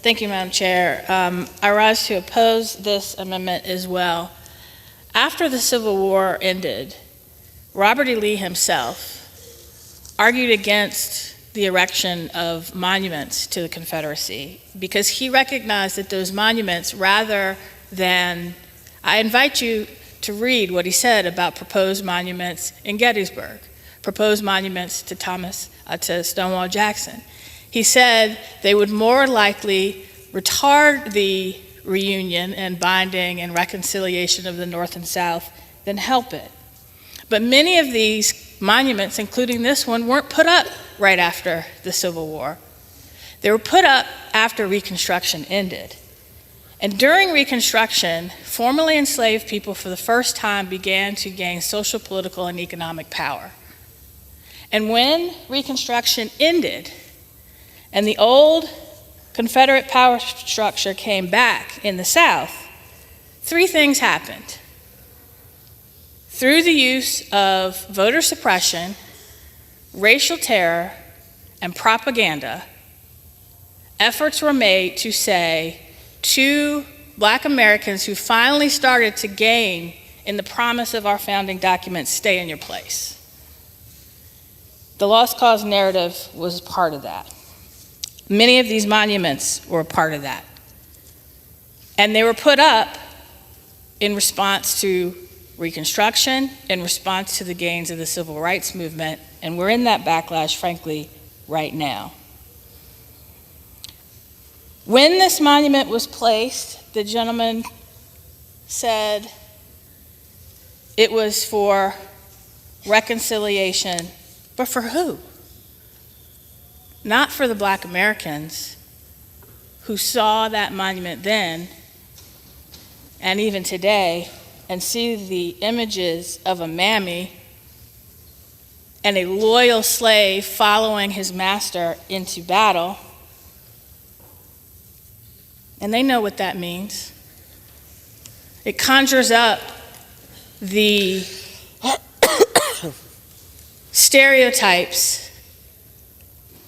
Thank you, Madam Chair. I rise to oppose this amendment as well. After the Civil War ended, Robert E. Lee himself argued against the erection of monuments to the Confederacy because he recognized that those monuments, rather than, I invite you to read what he said about proposed monuments in Gettysburg, proposed monuments to Stonewall Jackson. He said they would more likely retard the reunion and binding and reconciliation of the North and South than help it. But many of these monuments, including this one, weren't put up right after the Civil War. They were put up after Reconstruction ended. And during Reconstruction, formerly enslaved people for the first time began to gain social, political, and economic power. And when Reconstruction ended, and the old Confederate power structure came back in the South, three things happened. Through the use of voter suppression, racial terror, and propaganda, efforts were made to say to Black Americans who finally started to gain in the promise of our founding documents, stay in your place. The lost cause narrative was part of that. Many of these monuments were a part of that. And they were put up in response to Reconstruction, in response to the gains of the Civil Rights Movement, and we're in that backlash, frankly, right now. When this monument was placed, the gentleman said it was for reconciliation, but for who? Not for the Black Americans who saw that monument then and even today and see the images of a mammy and a loyal slave following his master into battle. And they know what that means. It conjures up the stereotypes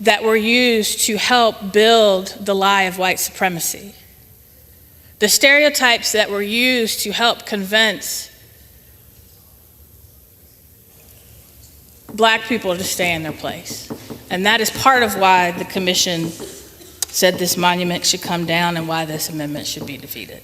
that were used to help build the lie of white supremacy. The stereotypes that were used to help convince Black people to stay in their place. And that is part of why the commission said this monument should come down and why this amendment should be defeated.